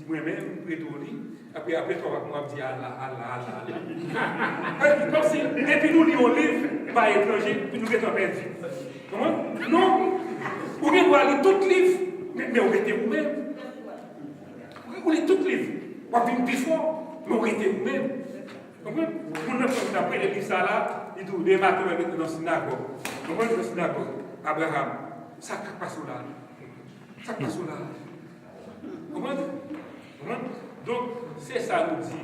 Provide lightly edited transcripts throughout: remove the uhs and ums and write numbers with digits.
dis moi-même, près de lui, après, toi, on va dire Allah. Comme si, depuis nous lisons un livre, par étranger, puis nous sommes perdus. Comment? Non! Vous pouvez lire tout le livre, mais on était vous-même. Vous lisez tout le livre, on va venir plus fort, mais on était vous-même. Comprenez? Pour nous, après les livres, là, il dit, des matins, dans la synagogue. Comprenez? Dans la synagogue, Abraham, ça passe là. Ça passe là. Comprenez? Donc, c'est ça nous dit,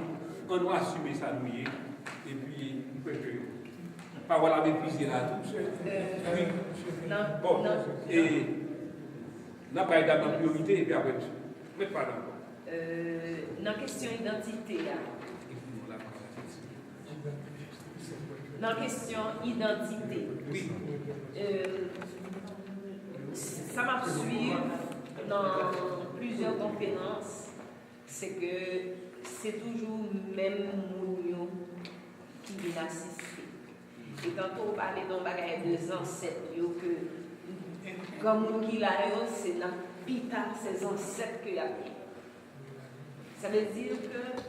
on doit assumer ça nous y est, et puis, nous préférons. Pas voilà mépriser là tout. Oui. Bon, et n'a pas été dans priorité, et puis après, mais pas d'accord. Dans la question d'identité, dans la question identité, oui. Ça m'a suivi dans plusieurs conférences, c'est que c'est toujours même Mounio qui vient assister. Et quand on parle d'un bagage de ancêtres, que comme qui l'a c'est dans pita ses ancêtres que y a. Ça veut dire que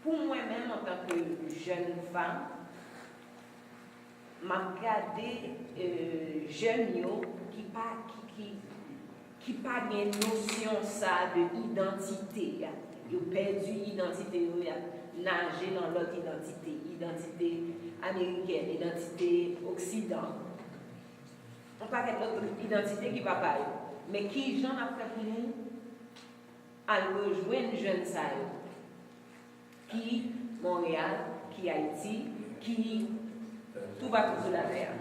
pour moi-même en tant que jeune femme, m'a regardé jeunes qui pas bien notion ça de identité. Ils ont perdu l'identité, ils ont nagé dans l'autre identité américaine, identité occident. On parle de l'autre identité qui va pas. Mais qui j'en a fait pour nous à rejoindre jeunes sailles qui Montréal, qui Haïti, qui tout va sur la terre.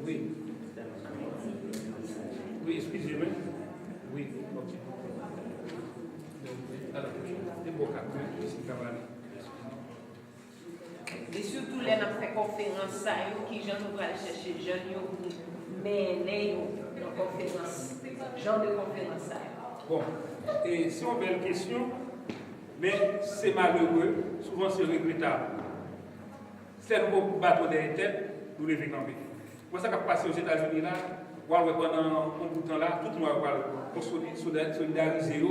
Oui. Oui, excusez-moi. Oui, ok. Alors, c'est beau cas. Et surtout, les gens fait conférence, qui j'en vais aller chercher les jeunes, mais dans conférence, genre de conférence. Bon, et c'est une belle question, mais c'est malheureux, souvent c'est regrettable. C'est un beau bateau derrière tête, nous les venons. Moi, ça qui a passé aux États-Unis là, pendant un bout de temps là, tout le monde va solidariser,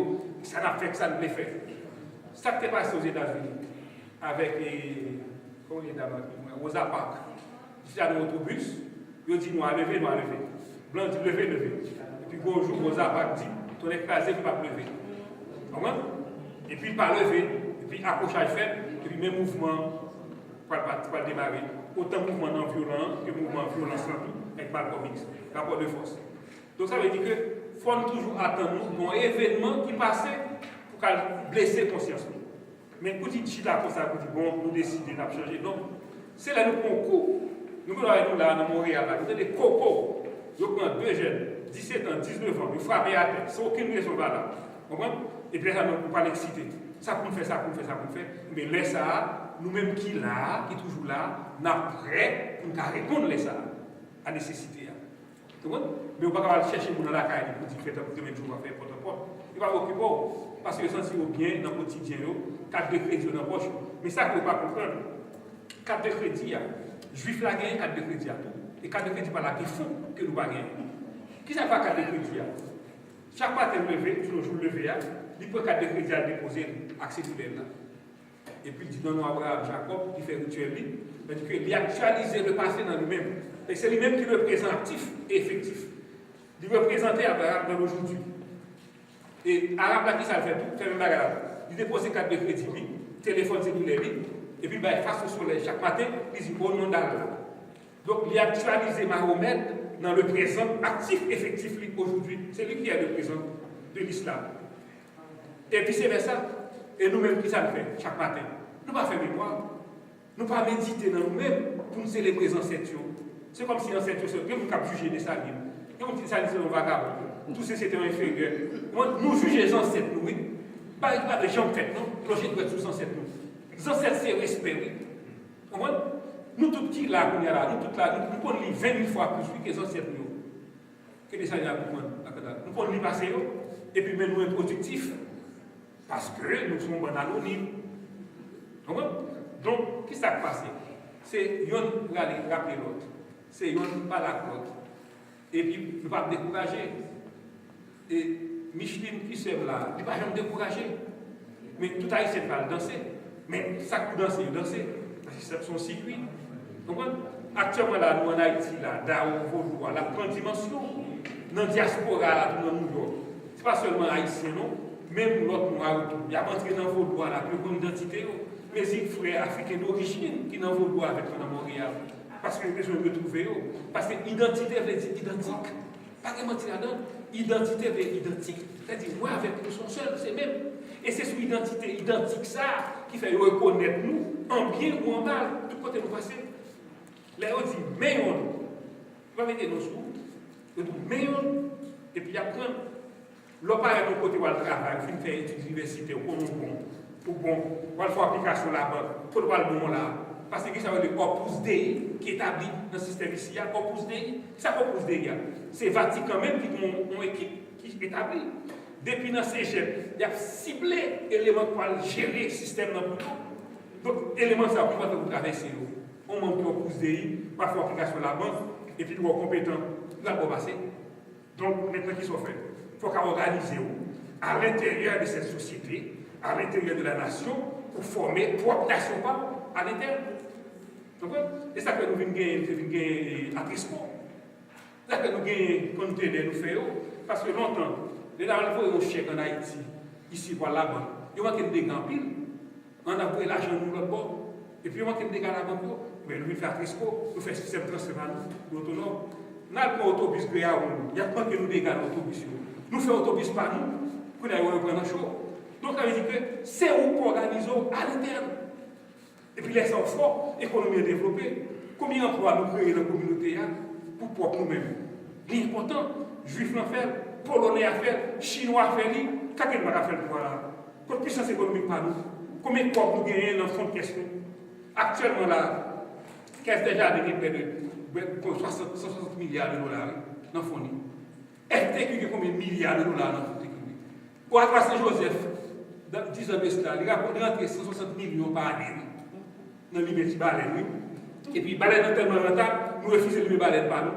ça n'a fait que ça ne l'ait fait. Ça qui est passé aux États-Unis avec comment il est d'abord, Rosa Parks. J'étais dans l'autobus, ils dit nous à lever. Blanc dit lever. Et puis bonjour, Rosa Parks dit, ton écrasé ne peut pas lever. Comment? Et puis pas lever, et puis accrochage fait, et puis même mouvement pour démarrer. Autant mouvement non violent que mouvement violent sans tout, avec Malcolm X, rapport de force. Donc ça veut dire que faut toujours attendre un événement qui passait pour qu'elle blesse conscience. Mais pour dire chita comme ça, pour dire bon, nous décidons de changer. Donc, c'est là nous concours. Nous allons là dans Montréal, nous avons des cocos. Nous prenons deux jeunes, 17 ans, 19 ans, nous frappons à terre, sans aucune raison là. Vous comprenez? Et puis là, nous ne pouvons pas l'exciter. Ça pour faire. Mais laisse ça, nous-mêmes qui là, qui toujours là, nous sommes prêts pour répondre à ça, à nécessité. Vous comprenez? Mais on ne peut pas chercher pour dans la caille pour dire faites un peu de jour à faire porte-à-porte. Il va occuper parce que le sens bien dans le quotidien, 4 de crédit dans la poche. Mais ça, il ne faut pas comprendre. 4 de crédit, juif la gagne 4 de crédit à tout. Et 4 de crédit par là qui font que nous ne pas gagner. Qui ça fait 4 de crédit? Chaque fois que tu levé, tu le joues levé, il peut 4 de crédit à déposer accès là. Et puis il dit non, Abraham, Jacob, qui fait rituel, il actualise le passé dans lui-même. Et c'est lui-même qui le présente actif et effectif. Il veut présenter Abraham dans l'aujourd'hui. Et Arabe là qui ça fait tout, fait même bagarre. Il dépose 4 de crédit, téléphone cellulaire, et puis face au soleil chaque matin, il dit au nom d'Allah. Donc il actualise Mahomet dans le présent actif, effectif aujourd'hui. C'est lui qui est le présent de l'islam. Et puis c'est ça. Et nous-mêmes, qui ça nous fait chaque matin? Nous ne pas faire mémoire. Nous ne pas méditer dans nous-mêmes pour nous célébrer les ancêtres. C'est comme si l'ancêtre, nous avons jugé de sa vie. Comme si ça disait un vagabond. Tous ces c'était inférieur. Nous jugeons les ancêtres, oui. Pas de gens faits, non? Clocher de tous les ancêtres, nous. Les ancêtres, c'est respect, oui. Nous, tout petits là, nous pouvons lire 20 000 fois plus que les ancêtres, nous. Que les ancêtres, nous pouvons lire passer, et puis même nous sommes productifs. Parce que nous sommes anonymes. Donc, qu'est-ce qui s'est passé? C'est yon pour aller rappeler l'autre. C'est yon pas la l'autre. Et puis, nous ne pas décourager. Et Micheline qui sème là, il ne va jamais décourager. Mais tout haïtien va danser. Mais ça peut danser, parce que c'est son circuit. Donc, actuellement, là, nous en Haïti, là, dans Vaudois, la grande dimension, dans la diaspora, là, dans New York, ce n'est pas seulement haïtien, non, même l'autre noir, il y a entré dans Vaudois, la plus grande identité, mais il frères africains d'origine qui dans Vaudois avec nous dans Montréal. Parce que je me retrouver, parce que l'identité veut dire identique. Pas de mentir là-dedans, identité veut dire identique. C'est-à-dire, moi avec nous sommes seuls, c'est même. Et c'est sur l'identité identique ça qui fait reconnaître nous, en bien ou en mal, tout côté nous passer. Là, on dit, mais on va mettre nos sous, on dit, mais on, et puis après, l'on parle de côté où on travaille, on fait études d'université, ou bon, on va faire application là-bas, pour le bon là. Parce que ça veut dire Opus Dei qui est établi dans le système ici, Opus Dei, ça Opus Dei, c'est Vatican même qui a une équipe qui est établie. Depuis dans ces cégep, il y a ciblé l'élément pour gérer le système dans le temps. Donc, l'élément ça, pour vous traverser, on manque de Opus Dei, on va faire application là-bas, et puis nous sommes compétents, nous allons passer. Donc, maintenant, qu'est-ce qu'on fait? Il faut qu'on organise à l'intérieur de cette société, à l'intérieur de la nation, pour former propre nation à l'interne. Et ça que nous venons gagner à Trisco. Ça que nous gagnons quand nous faisons. Parce que longtemps, les gens ont un chèque en Haïti, ici, pour là-bas. Ils ont des grands piles. On a pris l'argent nous l'autre bord. Et puis, on a des gars là-bas. Mais nous venons faire Trisco, nous faisons système transfert nous autonome. Nous avons un autobus il y a pas que nous dégagons l'autobus. Nous faisons autobus par nous, pour aller prendre un show. Donc, ça veut dire que c'est où qu'on organise à l'interne. Et puis, les enfants, l'économie est développée. Combien d'emplois nous créons dans la communauté pour propre nous-mêmes? L'important, juifs l'ont fait, polonais à faire, chinois à faire, qu'est-ce qu'on a fait pour là? Quelle puissance économique par nous? Combien de propres nous gagnons dans le fond de question? Actuellement, là, qu'est-ce déjà de près de 160 milliards de dollars dans le fond? FTQ, qui combien de milliards de dollars dans le fond? Pour avoir Saint-Joseph, dans 10 ans de cela, il a rentré 160 millions par année. Dans l'immédiat baleine, et puis baleine est tellement rentable, nous refusons de baleine par nous,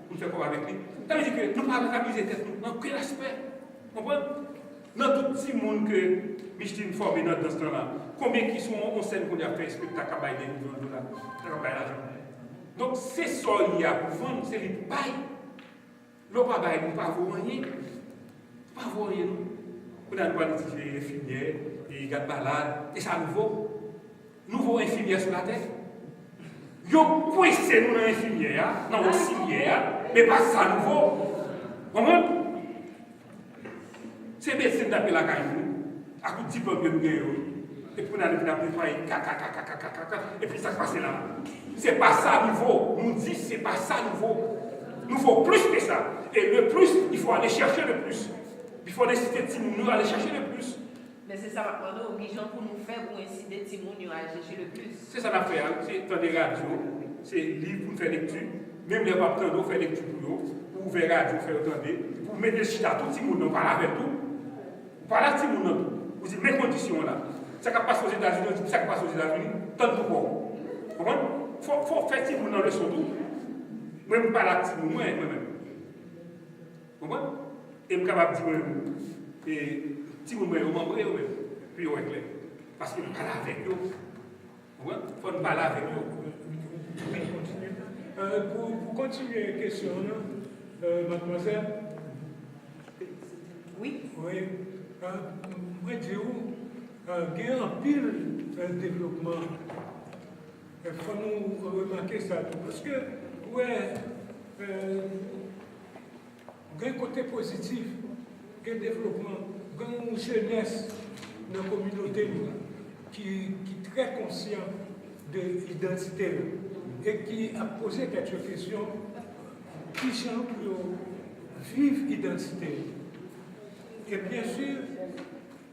pour faire quoi avec lui. Ça veut dire que nous ne pouvons pas rentabiliser tête nous, dans quel aspect? Vous comprenez? Dans tout petit monde que Micheline forme dans ce temps-là, combien qui sont en scène qu'on a fait spectacle à des millions de dollars, à l'argent. Donc c'est ça qu'il y a pour vendre, c'est les bails. Le pas bail, nous ne pouvons pas rien. Pas voir rien. On a droit d'utiliser les infirmières, les gars de balade, et ça nouveau infirmière sur la tête. Ils ont coincé nous dans l'infirmière, dans l'auxiliaire, mais pas ça nouveau. Comment? C'est médecin d'appel la caille, à coup de diplôme que nous gagnons. Et puis on a nettoyé, et puis ça passe là. C'est pas ça nouveau. Nous dit c'est pas ça nouveau. Nous faut plus que ça. Et le plus, il faut aller chercher le plus. Il faut décider de nous aller chercher le plus. Mais c'est ça maintenant obligeant pour nous faire pour inciter Timon à chercher le plus. C'est ça qu'on fait, c'est dans des radios, c'est livre pour faire lecture, même les papes pour faire lecture pour eux, pour ouvrir radio, faire entendre, pour mettre le chita, tout le monde, on parle avec tout. On parle avec tout le monde, vous dites mes conditions là. Ça qui passe aux États-Unis, ça qui passe aux États-Unis, tant de quoi. Vous comprenez? Il faut faire tout le monde dans le son tout. Moi, je ne parle pas de moi-même. Vous comprenez? Et je suis capable de dire, si vous me remembrez, puis on est clair. Parce que nous parlons avec eux. Il faut nous parler avec eux. Pour continuer la question, mademoiselle. Oui. Oui. Moi, je dis, il y a un pile développement. Il faut nous remarquer ça. Parce que, ouais, il y a un côté positif, il y a un développement. Une jeunesse dans la communauté qui est très conscient de l'identité et qui a posé quelques questions qui sont pour vivre l'identité. Et bien sûr,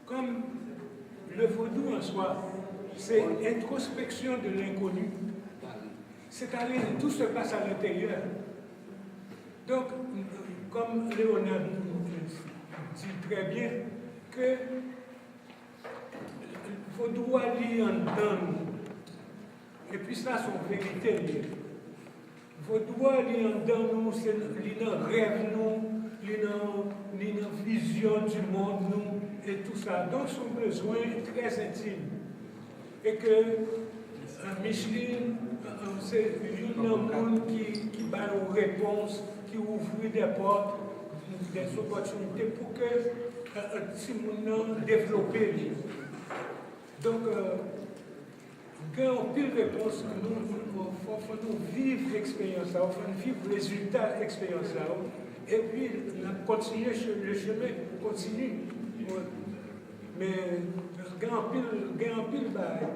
comme le vaudou en soi, c'est l'introspection de l'inconnu, c'est-à-dire tout se passe à l'intérieur. Donc, comme Léonard dit très bien, que vaudou aller en dedans, et puis ça, son vérité. faut droit li en dans nous, c'est li dans rêve nous, li dans vision du monde nous et tout ça. Donc son besoin très intime. Et que Micheline, c'est une monde qui bat aux réponses, qui ouvre des portes, des opportunités pour que si nous développer. Donc, quand on pile réponse, il faut nous vivre l'expérience, il faut vivre le résultat de l'expérience. Et puis, continuer le chemin, continue. Mais, quand on pile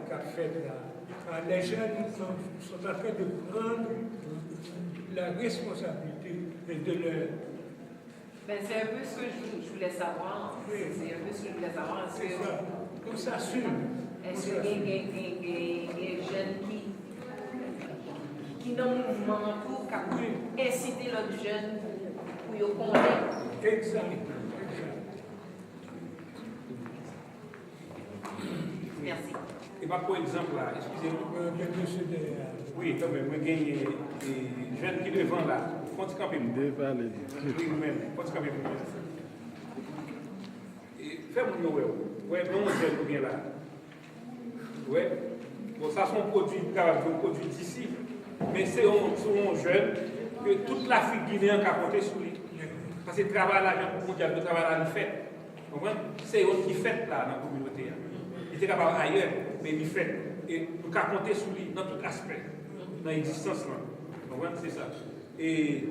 qu'a fait là, les jeunes sont en train de prendre la responsabilité et de leur. Ben, c'est un peu ce que je voulais savoir. Oui. C'est un peu ce que je voulais savoir. C'est ça. On s'assume. Est-ce qu'il y a des jeunes qui dans le mouvement pour inciter l'autre jeune pour y connaître? Exact. Merci. Et pas pour exemple là, excusez-moi. Monsieur Oui, quand même, je gagne des jeunes qui devant là. Faut tu camper. Oui, nous-mêmes. Faut tu camper. Fais mon nom, ouais, non, jeune bien là. Ouais. Bon, ça sont produits, produits d'ici. Mais c'est un jeune que toute l'Afrique guinéenne a compté sur lui. Parce que le travail là, pour dire le travail là, il fait. C'est eux qui fait là dans la communauté. Il était capable ailleurs, mais il fait. Et nous avons compté sur lui dans tout aspect, dans l'existence là. C'est ça. Et